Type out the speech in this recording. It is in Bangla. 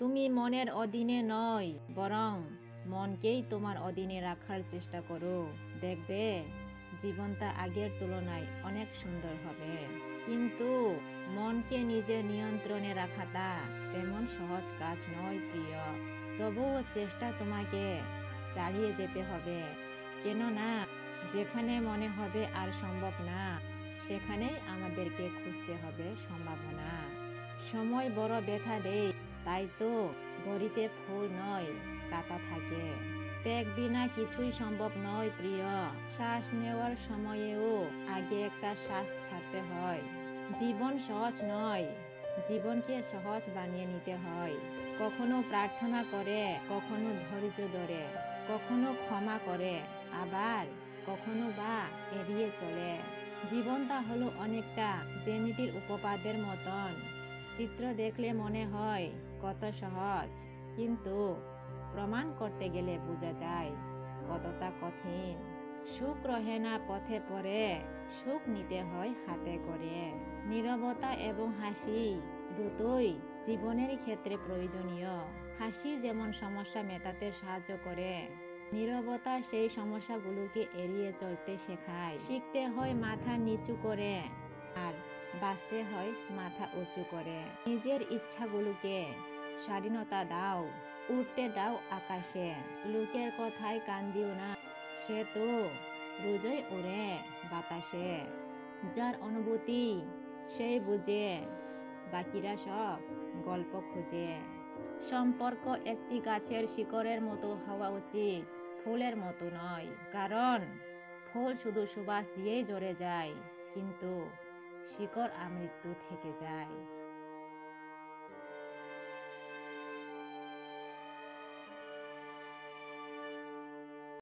তুমি মনের অধীনে নয়, বরং মনকেই তোমার অধীনে রাখার চেষ্টা করো। দেখবে জীবনটা আগের তুলনায় অনেক সুন্দর হবে। কিন্তু মনকে নিজের নিয়ন্ত্রণে রাখাটা তেমন সহজ কাজ নয় প্রিয়। তবুও চেষ্টা তোমাকে চালিয়ে যেতে হবে, কেননা যেখানে মনে হবে আর সম্ভব না, সেখানেই আমাদেরকে খুঁজতে হবে সম্ভাবনা। সময় বড় ব্যথা দেয়, তাই তো ঘড়িতে ফুল নয় কাঁটা থাকে। ত্যাগ বিনা কিছুই সম্ভব নয় প্রিয়। শ্বাস নেওয়ার সময়েও আগে একটা শ্বাস ছাড়তে হয়। জীবন সহজ নয়, জীবনকে সহজ বানিয়ে নিতে হয়। কখনো প্রার্থনা করে, কখনো ধৈর্য ধরে, কখনো ক্ষমা করে, আবার কখনো বা এড়িয়ে চলে। জীবনটা হলো অনেকটা জ্যামিতির উপপাদ্যের মতন। চিত্র দেখলে মনে হয় কত সহজ, কিন্তু প্রমাণ করতে গেলে বোঝা যায় কতটা কঠিন। সুখ রহে না পথে পড়ে, সুখ নিতে হয় হাতে করে। নীরবতা এবং হাসি দুটোই জীবনের ক্ষেত্রে প্রয়োজনীয়। হাসি যেমন সমস্যা মেটাতে সাহায্য করে, নীরবতা সেই সমস্যাগুলোকে এড়িয়ে চলতে শেখায়। শিখতে হয় মাথা নিচু করে, আর বাঁচতে হয় মাথা উঁচু করে। নিজের ইচ্ছাগুলোকে স্বাধীনতা দাও, উঠতে দাও আকাশে। লোকের কথায় কান দিও না, সে তো রোজই ওড়ে বাতাসে। যার অনুভূতি সেই বুঝে, বাকিরা সব গল্প খুঁজে। সম্পর্ক একটি গাছের শিকড়ের মতো হওয়া উচিত, ফুলের মতো নয়। কারণ ফুল শুধু সুবাস দিয়েই ঝরে যায়, কিন্তু শিকড় আমৃত্যু থেকে যায়।